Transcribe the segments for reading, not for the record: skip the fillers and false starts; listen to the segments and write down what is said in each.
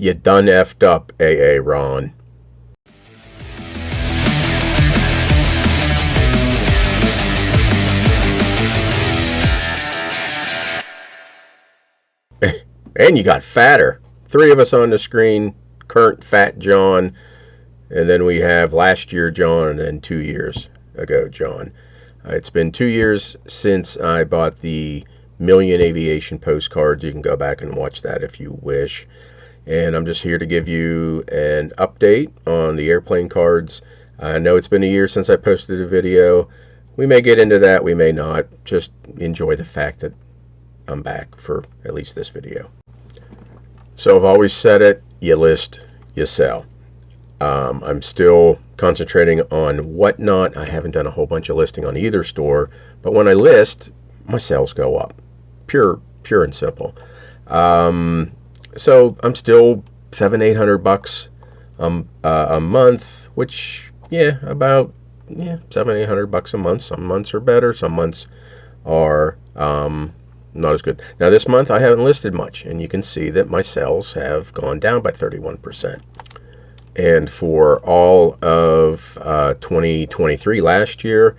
You done effed up, AA Ron. And you got fatter. 3 of us on the screen. Current fat John. And then we have last year John, and then 2 years ago John. It's been 2 years since I bought the Million Aviation Postcards. You can go back and watch that if you wish. And I'm just here to give you an update on the airplane cards. I know it's been a year since I posted a video. We may get into that, we may not. Just enjoy the fact that I'm back for at least this video. So I've always said it, you list, you sell. I'm still concentrating on Whatnot. I haven't done a whole bunch of listing on either store, but when I list, my sales go up. Pure and simple. So I'm still $700-800 a month, which about $700-800 a month. Some months are better, some months are not as good. Now this month I haven't listed much, and you can see that my sales have gone down by 31%. And for all of 2023 last year,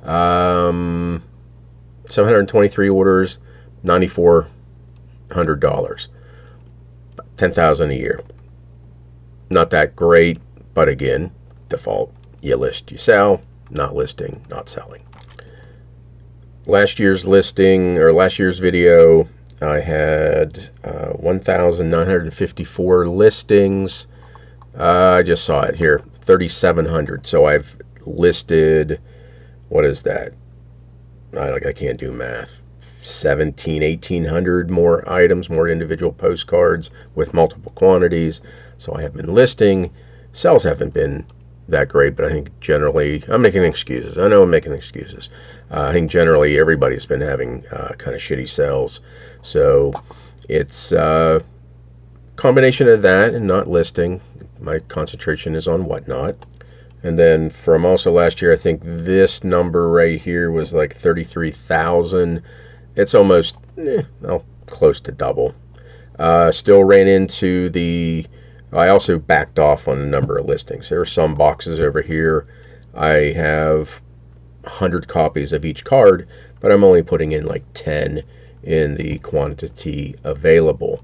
723 orders, $9,400, $10,000 a year. Not that great, but again, default. You list, you sell. Not listing, not selling. Last year's listing, or last year's video, I had 1,954 listings. I just saw it here, 3,700. So I've listed, what is that? I can't do math. 1,800 more items, more individual postcards with multiple quantities. So I have been listing. Sales haven't been that great, but I think generally, I'm making excuses. I know I'm making excuses. I think generally everybody's been having kind of shitty sales. So it's a combination of that and not listing. My concentration is on Whatnot. And then from also last year, I think this number right here was like 33,000. It's almost close to double. Still ran into I also backed off on a number of listings. There are some boxes over here. I have 100 copies of each card, but I'm only putting in like 10 in the quantity available.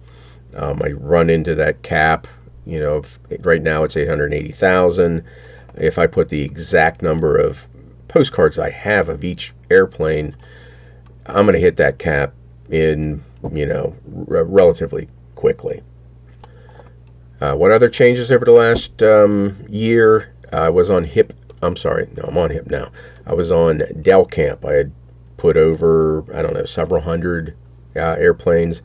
I run into that cap. Right now it's 880,000. If I put the exact number of postcards I have of each airplane, I'm going to hit that cap in, relatively quickly. What other changes over the last year? I was on HIP. I'm sorry. No, I'm on HIP now. I was on Del Camp. I had put over, several hundred airplanes.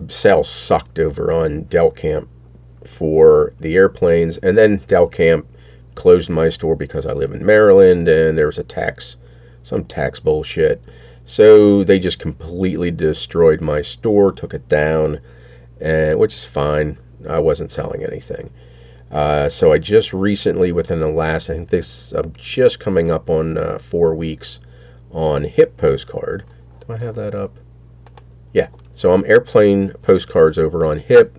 Sales sucked over on Del Camp for the airplanes. And then Del Camp closed my store because I live in Maryland and there was some tax bullshit. So they just completely destroyed my store, took it down, which is fine. I wasn't selling anything. So I just recently, within the last, I'm just coming up on 4 weeks on HIP Postcard. Do I have that up? Yeah. So I'm airplane postcards over on HIP.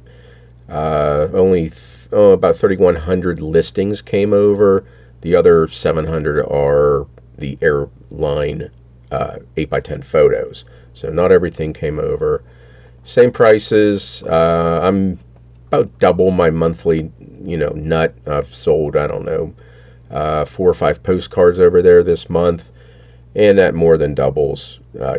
Only about 3,100 listings came over. The other 700 are the airline 8x10 photos. So not everything came over. Same prices. I'm about double my monthly, nut. I've sold, 4 or 5 postcards over there this month, and that more than doubles, my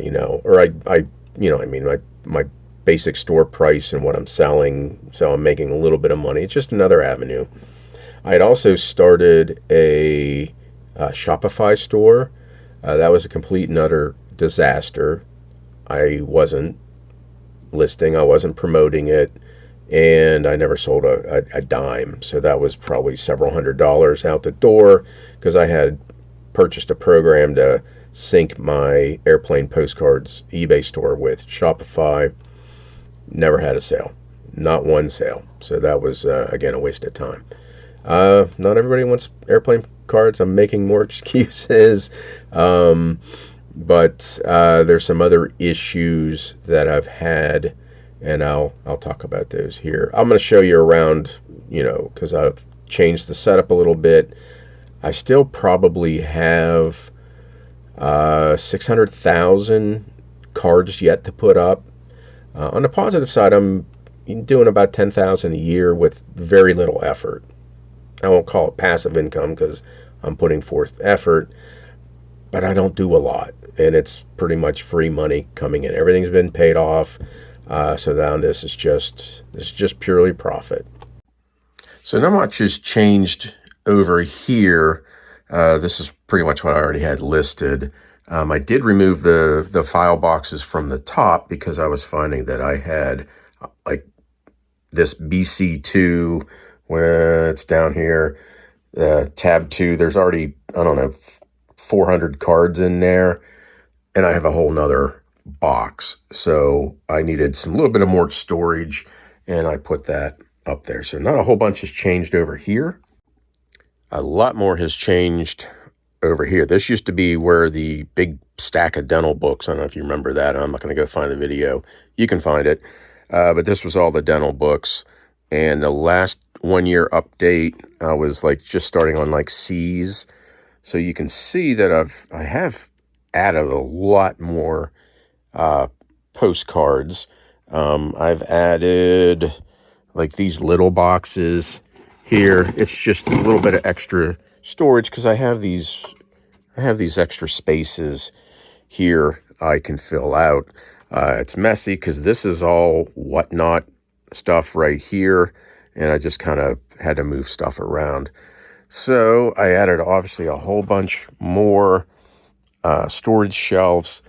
basic store price and what I'm selling. So I'm making a little bit of money. It's just another avenue. I had also started a Shopify store. That was a complete and utter disaster. I wasn't listing, I wasn't promoting it, and I never sold a dime. So that was probably several $100s out the door because I had purchased a program to sync my airplane postcards eBay store with Shopify. Never had a sale, not one sale. So that was again a waste of time. Not everybody wants airplane cards. I'm making more excuses, but there's some other issues that I've had, and I'll talk about those here. I'm going to show you around, because I've changed the setup a little bit. I still probably have 600,000 cards yet to put up. On the positive side, I'm doing about 10,000 a year with very little effort. I won't call it passive income because I'm putting forth effort, but I don't do a lot, and it's pretty much free money coming in. Everything's been paid off, so now this is just purely profit. So not much has changed over here. This is pretty much what I already had listed. I did remove the file boxes from the top because I was finding that I had like this BC2 where it's down here, tab 2. There's already, I don't know, 400 cards in there, and I have a whole nother box. So I needed some little bit of more storage, and I put that up there. So not a whole bunch has changed over here. A lot more has changed over here. This used to be where the big stack of dental books, I don't know if you remember that. I'm not going to go find the video. You can find it. But this was all the dental books. And the last 1 year update, I was like just starting on like C's. So you can see that I have added a lot more postcards. I've added like these little boxes here. It's just a little bit of extra storage because I have these extra spaces here I can fill out. It's messy because this is all whatnot stuff right here, and I just kind of had to move stuff around. So I added obviously a whole bunch more storage shelves,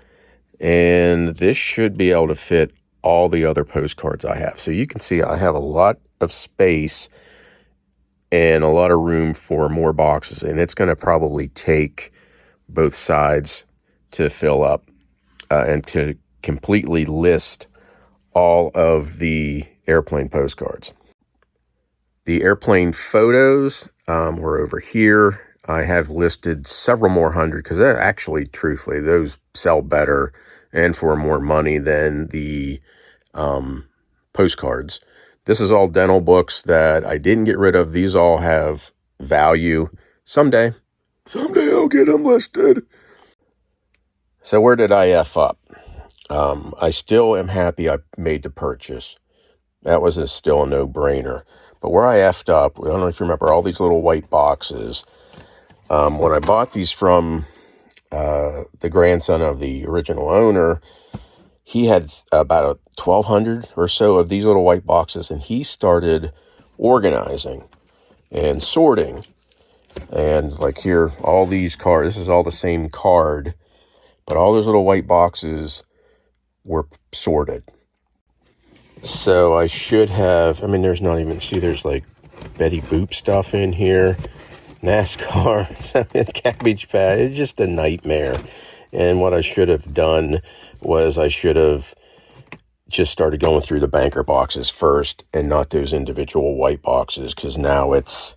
and this should be able to fit all the other postcards I have. So you can see I have a lot of space and a lot of room for more boxes, and it's going to probably take both sides to fill up and to completely list all of the airplane postcards. The airplane photos were over here. I have listed several more hundred because actually, truthfully, those sell better and for more money than the postcards. This is all dental books that I didn't get rid of. These all have value. Someday I'll get them listed. So where did I F up? I still am happy I made the purchase. That was still a no-brainer. But where I effed up, I don't know if you remember all these little white boxes. When I bought these from the grandson of the original owner, he had about 1,200 or so of these little white boxes, and he started organizing and sorting. And like here, all these cards, this is all the same card, but all those little white boxes were sorted. So I should have, there's not even, see, there's like Betty Boop stuff in here, NASCAR, Cabbage Patch. It's just a nightmare. And what I should have done was I should have just started going through the banker boxes first and not those individual white boxes, because now it's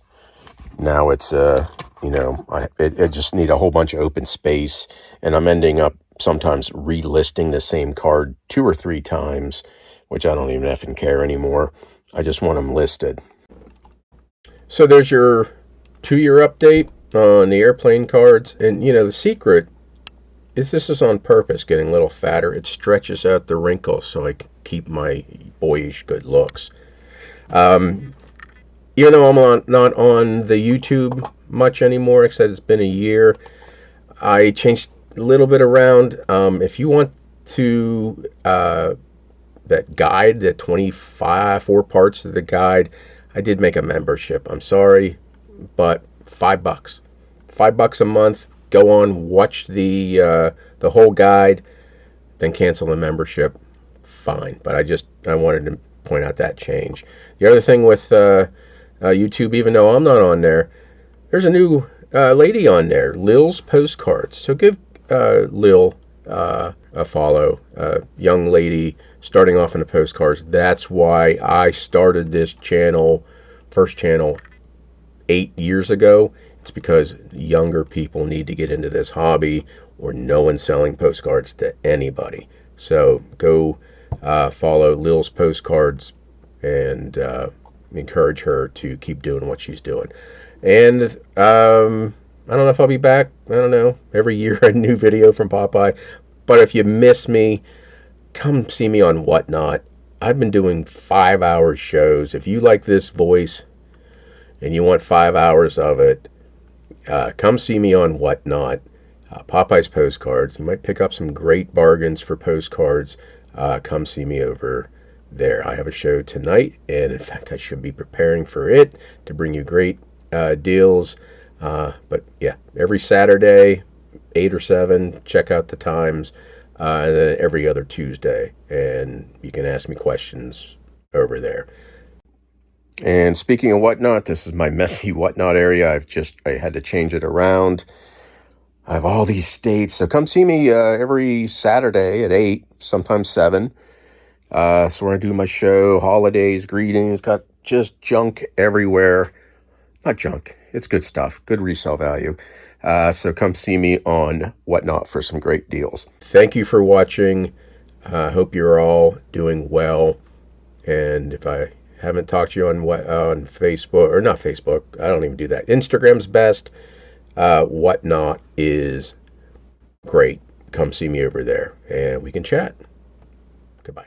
I just need a whole bunch of open space, and I'm ending up sometimes relisting the same card 2 or 3 times, which I don't even effing care anymore. I just want them listed. So there's your 2-year update on the airplane cards. And, the secret is this is on purpose, getting a little fatter. It stretches out the wrinkles so I can keep my boyish good looks. I'm not on the YouTube much anymore, except it's been a year. I changed a little bit around. If you want to... that guide, the 4 parts of the guide, I did make a membership. I'm sorry, but $5 a month. Go on, watch the whole guide, then cancel the membership. Fine, but I wanted to point out that change. The other thing with YouTube, even though I'm not on there, there's a new lady on there, Lil's Postcards. So give Lil a follow, young lady starting off in the postcards. That's why I started this first channel 8 years ago. It's because younger people need to get into this hobby, or no one's selling postcards to anybody. So go follow Lil's Postcards and encourage her to keep doing what she's doing. And I don't know if I'll be back. I don't know. Every year a new video from Popeye. But if you miss me, come see me on Whatnot. I've been doing 5-hour shows. If you like this voice and you want 5 hours of it, come see me on Whatnot. Popeyes Postcards. You might pick up some great bargains for postcards. Come see me over there. I have a show tonight, and in fact, I should be preparing for it to bring you great deals. But yeah, every Saturday, 8 or 7, check out the times, and then every other Tuesday, and you can ask me questions over there. And speaking of Whatnot, this is my messy Whatnot area. I had to change it around. I have all these states, so come see me every Saturday at 8, sometimes 7. So when I do my show, holidays, greetings, got just junk everywhere. Not junk, it's good stuff, good resale value. So come see me on Whatnot for some great deals. Thank you for watching. I hope you're all doing well. And if I haven't talked to you on Facebook, or not Facebook, I don't even do that. Instagram's best. Whatnot is great. Come see me over there and we can chat. Goodbye.